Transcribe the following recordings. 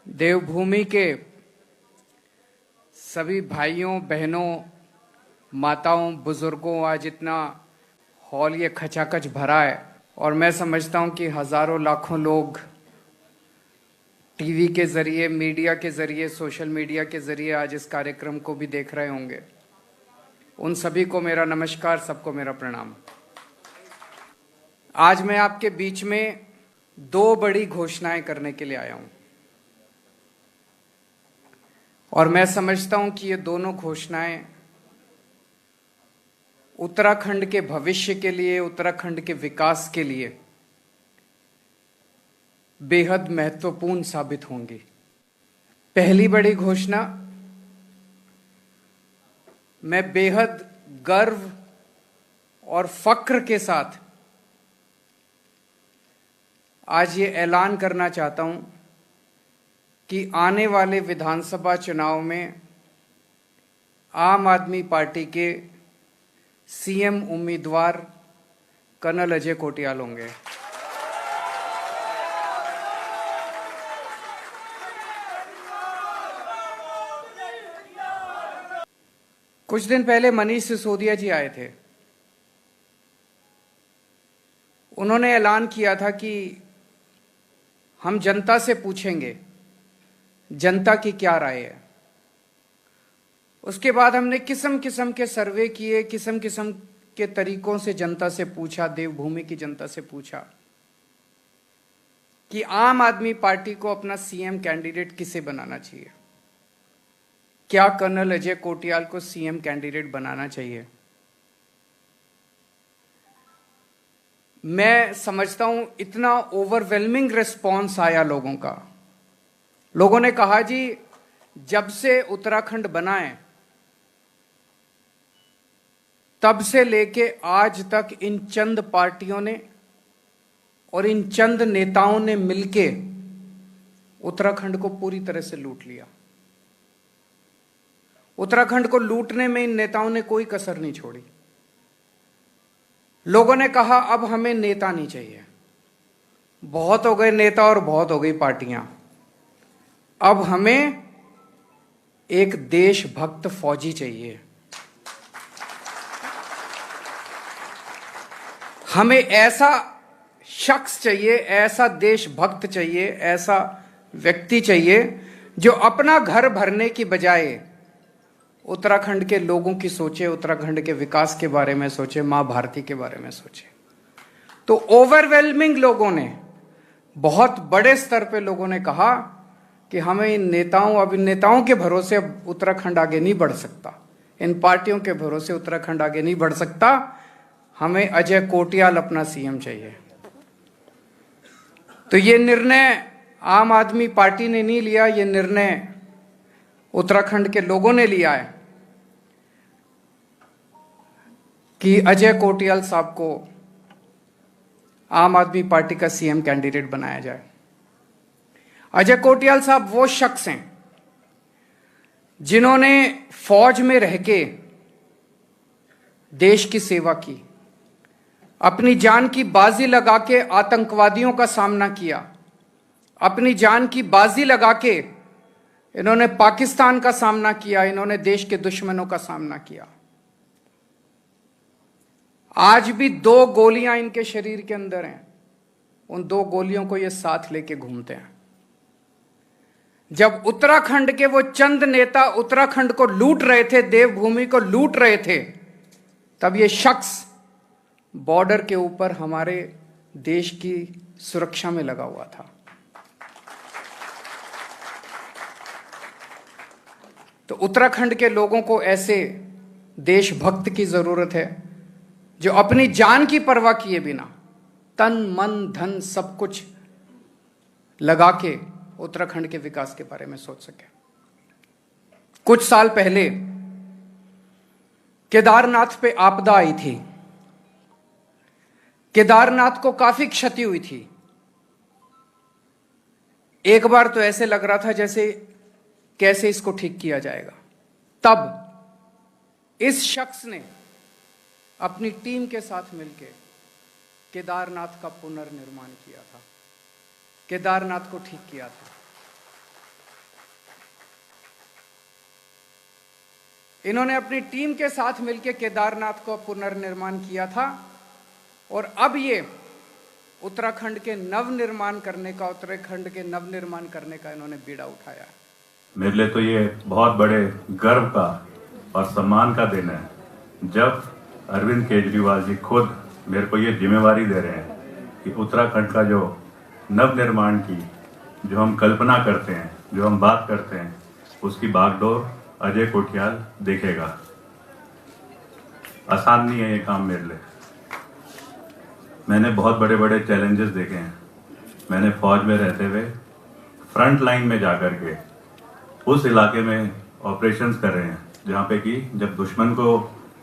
देवभूमि के सभी भाइयों बहनों, माताओं, बुजुर्गों, आज इतना हॉल ये खचाखच भरा है और मैं समझता हूँ कि हजारों लाखों लोग टीवी के जरिए, मीडिया के जरिए, सोशल मीडिया के जरिए आज इस कार्यक्रम को भी देख रहे होंगे। उन सभी को मेरा नमस्कार, सबको मेरा प्रणाम। आज मैं आपके बीच में दो बड़ी घोषणाएं करने के लिए आया हूं और मैं समझता हूं कि ये दोनों घोषणाएं उत्तराखंड के भविष्य के लिए, उत्तराखंड के विकास के लिए बेहद महत्वपूर्ण साबित होंगी। पहली बड़ी घोषणा, मैं बेहद गर्व और फक्र के साथ आज ये ऐलान करना चाहता हूं कि आने वाले विधानसभा चुनाव में आम आदमी पार्टी के सीएम उम्मीदवार कर्नल अजय कोटियाल होंगे। कुछ दिन पहले मनीष सिसोदिया जी आए थे। उन्होंने ऐलान किया था कि हम जनता से पूछेंगे जनता की क्या राय है। उसके बाद हमने किस्म किस्म के सर्वे किए, किस्म किस्म के तरीकों से जनता से पूछा, देवभूमि की जनता से पूछा कि आम आदमी पार्टी को अपना सीएम कैंडिडेट किसे बनाना चाहिए। क्या कर्नल अजय कोटियाल को सीएम कैंडिडेट बनाना चाहिए? मैं समझता हूं इतना ओवरवेलमिंग रिस्पॉन्स आया लोगों का। लोगों ने कहा जी, जब से उत्तराखंड बना है तब से लेके आज तक इन चंद पार्टियों ने और इन चंद नेताओं ने मिलके उत्तराखंड को पूरी तरह से लूट लिया। उत्तराखंड को लूटने में इन नेताओं ने कोई कसर नहीं छोड़ी। लोगों ने कहा अब हमें नेता नहीं चाहिए, बहुत हो गए नेता और बहुत हो गई पार्टियां, अब हमें एक देशभक्त फौजी चाहिए। हमें ऐसा शख्स चाहिए, ऐसा देशभक्त चाहिए, ऐसा व्यक्ति चाहिए जो अपना घर भरने की बजाय उत्तराखंड के लोगों की सोचे, उत्तराखंड के विकास के बारे में सोचे, मां भारती के बारे में सोचे। तो ओवरवेलमिंग लोगों ने, बहुत बड़े स्तर पे लोगों ने कहा कि हमें इन नेताओं के भरोसे अब उत्तराखंड आगे नहीं बढ़ सकता, इन पार्टियों के भरोसे उत्तराखंड आगे नहीं बढ़ सकता, हमें अजय कोटियाल अपना सीएम चाहिए। तो ये निर्णय आम आदमी पार्टी ने नहीं लिया, ये निर्णय उत्तराखंड के लोगों ने लिया है कि अजय कोटियाल साहब को आम आदमी पार्टी का सीएम कैंडिडेट बनाया जाए। अजय कोटियाल साहब वो शख्स हैं जिन्होंने फौज में रह के देश की सेवा की, अपनी जान की बाजी लगा के आतंकवादियों का सामना किया, अपनी जान की बाजी लगा के इन्होंने पाकिस्तान का सामना किया, इन्होंने देश के दुश्मनों का सामना किया। आज भी 2 गोलियां इनके शरीर के अंदर हैं, उन 2 गोलियों को ये साथ लेके घूमते हैं। जब उत्तराखंड के वो चंद नेता उत्तराखंड को लूट रहे थे, देवभूमि को लूट रहे थे, तब ये शख्स बॉर्डर के ऊपर हमारे देश की सुरक्षा में लगा हुआ था। तो उत्तराखंड के लोगों को ऐसे देशभक्त की जरूरत है जो अपनी जान की परवाह किए बिना, तन मन धन सब कुछ लगा के उत्तराखंड के विकास के बारे में सोच सके। कुछ साल पहले केदारनाथ पे आपदा आई थी, केदारनाथ को काफी क्षति हुई थी। एक बार तो ऐसे लग रहा था जैसे कैसे इसको ठीक किया जाएगा। तब इस शख्स ने अपनी टीम के साथ मिलकर केदारनाथ का पुनर्निर्माण किया था, केदारनाथ को ठीक किया था। इन्होंने अपनी टीम के साथ मिलकर केदारनाथ को पुनर्निर्माण किया था और अब ये उत्तराखंड के नवनिर्माण करने का इन्होंने बीड़ा उठाया। मेरे लिए तो ये बहुत बड़े गर्व का और सम्मान का दिन है जब अरविंद केजरीवाल जी खुद मेरे को ये जिम्मेवारी दे रहे हैं कि उत्तराखंड का जो नवनिर्माण की जो हम कल्पना करते हैं, जो हम बात करते हैं, उसकी बागडोर अजय कोठियाल देखेगा। आसान नहीं है ये काम मेरे लिए। मैंने बहुत बड़े बड़े चैलेंजेस देखे हैं। मैंने फौज में रहते हुए फ्रंट लाइन में जाकर के उस इलाके में ऑपरेशंस कर रहे हैं जहाँ पे कि जब दुश्मन को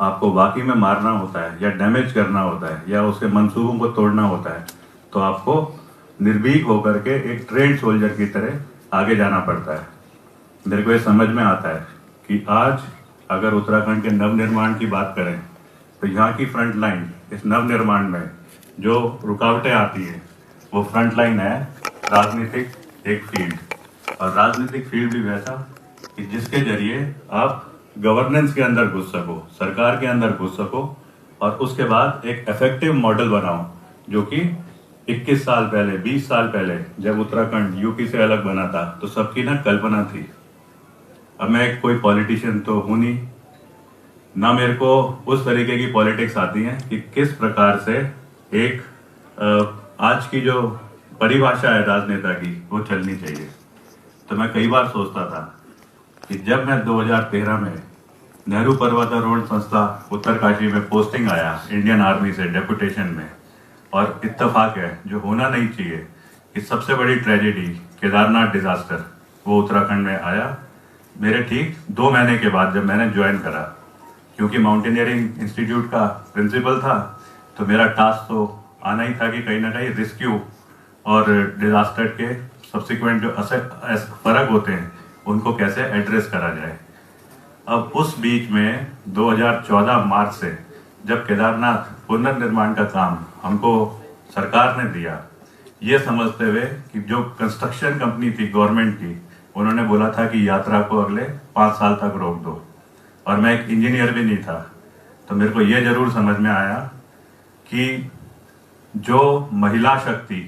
आपको वाकई में मारना होता है या डैमेज करना होता है या उसके मंसूबों को तोड़ना होता है तो आपको निर्भीक होकर के एक ट्रेंड सोल्जर की तरह आगे जाना पड़ता है। मेरे को ये समझ में आता है कि आज अगर उत्तराखंड के नवनिर्माण की बात करें तो यहाँ की फ्रंट लाइन इस नवनिर्माण में जो रुकावटें आती हैं वो फ्रंट लाइन है राजनीतिक एक फील्ड, और राजनीतिक फील्ड भी वैसा कि जिसके जरिए आप गवर्नेंस के अंदर घुस सको, सरकार के अंदर घुस सको और उसके बाद एक इफेक्टिव मॉडल बनाओ, जो कि 21 साल पहले 20 साल पहले जब उत्तराखंड यूपी से अलग बना था तो सबकी ना कल्पना थी। अब मैं कोई पॉलिटिशियन तो हूं नहीं, ना मेरे को उस तरीके की पॉलिटिक्स आती है कि किस प्रकार से एक आज की जो परिभाषा है राजनेता की वो चलनी चाहिए। तो मैं कई बार सोचता था कि जब मैं 2013 में नेहरू पर्वतारोहण संस्था उत्तरकाशी में पोस्टिंग आया इंडियन आर्मी से डेपुटेशन में, और इत्तेफाक है जो होना नहीं चाहिए कि सबसे बड़ी ट्रेजेडी केदारनाथ डिजास्टर वो उत्तराखंड में आया मेरे ठीक 2 महीने के बाद जब मैंने ज्वाइन करा। क्योंकि माउंटेनियरिंग इंस्टीट्यूट का प्रिंसिपल था तो मेरा टास्क तो आना ही था कि कहीं ना कहीं रिस्क्यू और डिजास्टर के सब्सिक्वेंट जो फर्क होते हैं उनको कैसे एड्रेस करा जाए। अब उस बीच में 2014 मार्च से जब केदारनाथ पुनर्निर्माण का काम हमको सरकार ने दिया, ये समझते हुए कि जो कंस्ट्रक्शन कंपनी थी गवर्नमेंट की, उन्होंने बोला था कि यात्रा को अगले 5 साल तक रोक दो, और मैं एक इंजीनियर भी नहीं था, तो मेरे को ये जरूर समझ में आया कि जो महिला शक्ति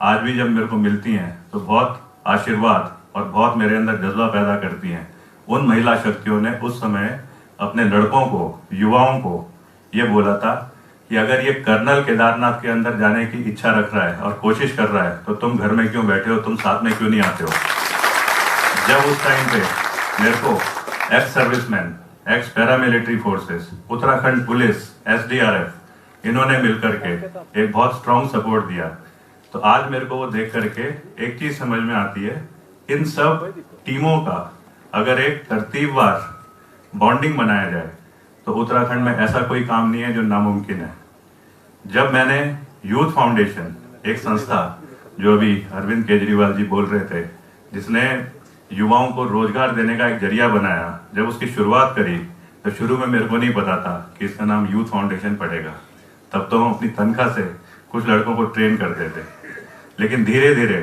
आज भी जब मेरे को मिलती हैं तो बहुत आशीर्वाद और बहुत मेरे अंदर जज्बा पैदा करती हैं। उन महिला शक्तियों ने उस समय अपने लड़कों को, युवाओं को ये बोला था कि अगर ये कर्नल केदारनाथ के अंदर जाने की इच्छा रख रहा है और कोशिश कर रहा है तो तुम घर में क्यों बैठे हो, तुम साथ में क्यों नहीं आते हो। जब उस टाइम पे मेरे को ex serviceman, x paramilitary forces, Uttarakhand police, SDRF इन्होंने मिलकर के एक बहुत स्ट्रॉन्ग सपोर्ट दिया, तो आज मेरे को वो देख करके एक चीज समझ में आती है, इन सब टीमों का अगर एक तरतीबवार बॉन्डिंग बनाया जाए तो उत्तराखंड में ऐसा कोई काम नहीं है जो नामुमकिन है। जब मैंने यूथ फाउंडेशन, एक संस्था जो अभी अरविंद केजरीवाल जी बोल रहे थे, जिसने युवाओं को रोजगार देने का एक जरिया बनाया, जब उसकी शुरुआत करी तो शुरू में मेरे को नहीं पता था कि इसका नाम यूथ फाउंडेशन पड़ेगा। तब तो हम अपनी तनख्वाह से कुछ लड़कों को ट्रेन करते थे, लेकिन धीरे धीरे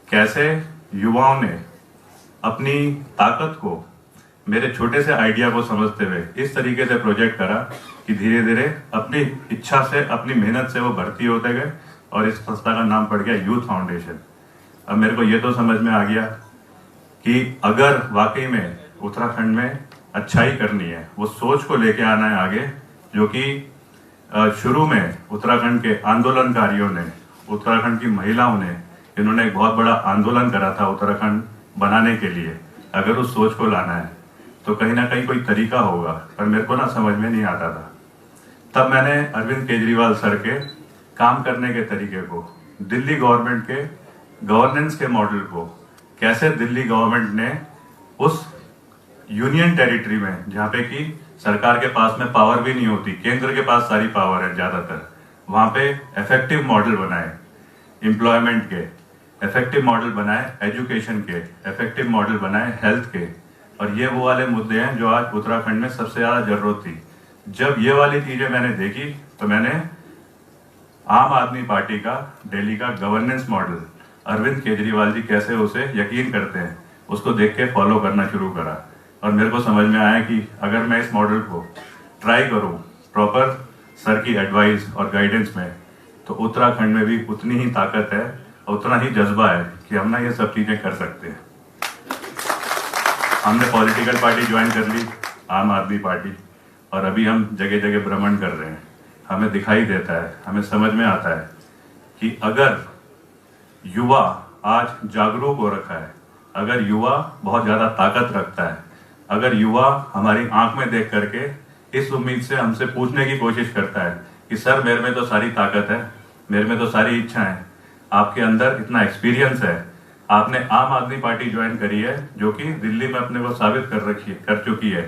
कैसे युवाओं ने अपनी ताकत को, मेरे छोटे से आइडिया को समझते हुए इस तरीके से प्रोजेक्ट करा कि धीरे धीरे अपनी इच्छा से, अपनी मेहनत से वो भर्ती होते गए और इस संस्था का नाम पड़ गया यूथ फाउंडेशन। अब मेरे को ये तो समझ में आ गया कि अगर वाकई में उत्तराखंड में अच्छाई करनी है, वो सोच को लेके आना है आगे, जो कि शुरू में उत्तराखंड के आंदोलनकारियों ने, उत्तराखंड की महिलाओं ने, इन्होंने एक बहुत बड़ा आंदोलन करा था उत्तराखंड बनाने के लिए। अगर उस सोच को लाना है तो कहीं ना कहीं कोई तरीका होगा, पर मेरे को ना समझ में नहीं आता था। तब मैंने अरविंद केजरीवाल सर के काम करने के तरीके को, दिल्ली गवर्नमेंट के गवर्नेंस के मॉडल को, कैसे दिल्ली गवर्नमेंट ने उस यूनियन टेरिटरी में, जहाँ पे कि सरकार के पास में पावर भी नहीं होती, केंद्र के पास सारी पावर है ज्यादातर, वहां पे इफेक्टिव मॉडल बनाए, एम्प्लॉयमेंट के इफेक्टिव मॉडल बनाए, एजुकेशन के इफेक्टिव मॉडल बनाए, हेल्थ के। और ये वो वाले मुद्दे हैं जो आज उत्तराखंड में सबसे ज्यादा जरूरत थी। जब ये वाली चीजें मैंने देखी तो मैंने आम आदमी पार्टी का दिल्ली का गवर्नेंस मॉडल, अरविंद केजरीवाल जी कैसे उसे यकीन करते हैं, उसको देख के फॉलो करना शुरू करा। और मेरे को समझ में आया कि अगर मैं इस मॉडल को ट्राई करूं प्रॉपर सर की एडवाइस और गाइडेंस में, तो उत्तराखंड में भी उतनी ही ताकत है और उतना ही जज्बा है कि हम ना ये सब चीज़ें कर सकते हैं। हमने पॉलिटिकल पार्टी ज्वाइन कर ली, आम आदमी पार्टी, और अभी हम जगह जगह भ्रमण कर रहे हैं। हमें दिखाई देता है, हमें समझ में आता है कि अगर युवा आज जागरूक हो रखा है, अगर युवा बहुत ज़्यादा ताकत रखता है, अगर युवा हमारी आंख में देख करके इस उम्मीद से हमसे पूछने की कोशिश करता है कि सर मेरे में तो सारी ताकत है, मेरे में तो सारी इच्छा है, आपके अंदर इतना एक्सपीरियंस है, आपने आम आदमी पार्टी ज्वाइन करी है जो कि दिल्ली में अपने को साबित कर चुकी है,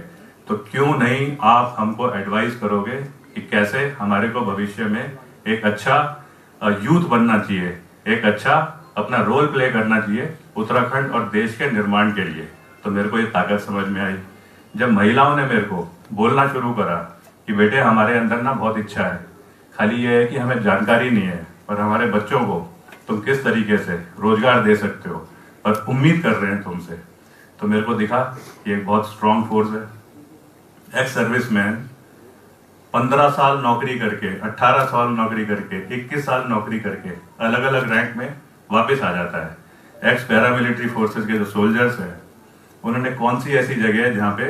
तो क्यों नहीं आप हमको एडवाइस करोगे कि कैसे हमारे को भविष्य में एक अच्छा यूथ बनना चाहिए, एक अच्छा अपना रोल प्ले करना चाहिए उत्तराखंड और देश के निर्माण के लिए। तो मेरे को ये ताकत समझ में आई जब महिलाओं ने मेरे को बोलना शुरू करा कि बेटे हमारे अंदर ना बहुत इच्छा है, खाली ये है कि हमें जानकारी नहीं है, और हमारे बच्चों को तुम किस तरीके से रोजगार दे सकते हो और उम्मीद कर रहे हैं तुमसे। तो मेरे को दिखा कि एक बहुत स्ट्रांग फोर्स है। एक्स सर्विसमैन 15 साल नौकरी करके, 18 साल नौकरी करके, 21 साल नौकरी करके अलग अलग रैंक में वापस आ जाता है। एक्स पैरामिलिट्री फोर्सेस के जो सोल्जर्स हैं उन्होंने कौन सी ऐसी जगह है जहाँ पे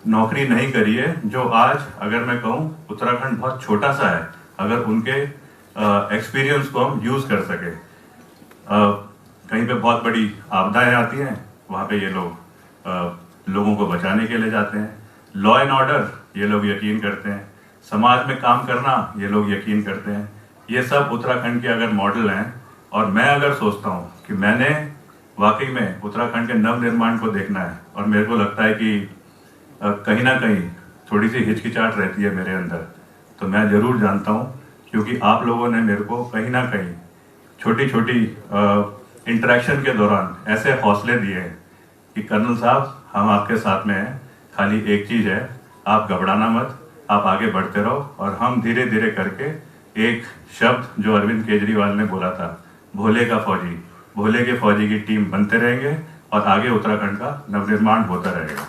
नौकरी नहीं करी है, जो आज अगर मैं कहूँ उत्तराखंड बहुत छोटा सा है, अगर उनके एक्सपीरियंस को हम यूज कर सके। कहीं पे बहुत बड़ी आपदाएं आती हैं, वहाँ पे ये लोग लोगों को बचाने के लिए जाते हैं। लॉ एंड ऑर्डर ये लोग यकीन करते हैं, समाज में काम करना ये लोग यकीन करते हैं। ये सब उत्तराखंड के अगर मॉडल हैं, और मैं अगर सोचता हूँ कि मैंने वाकई में उत्तराखंड के नव निर्माण को देखना है, और मेरे को लगता है कि कहीं ना कहीं थोड़ी सी हिचकिचाहट रहती है मेरे अंदर, तो मैं जरूर जानता हूँ क्योंकि आप लोगों ने मेरे को कहीं ना कहीं छोटी छोटी इंटरेक्शन के दौरान ऐसे हौसले दिए हैं कि कर्नल साहब हम आपके साथ में हैं, खाली एक चीज़ है, आप घबराना मत, आप आगे बढ़ते रहो। और हम धीरे धीरे करके एक शब्द जो अरविंद केजरीवाल ने बोला था, भोले का फौजी, भोले के फौजी की टीम बनते रहेंगे और आगे उत्तराखंड का नवनिर्माण होता रहेगा।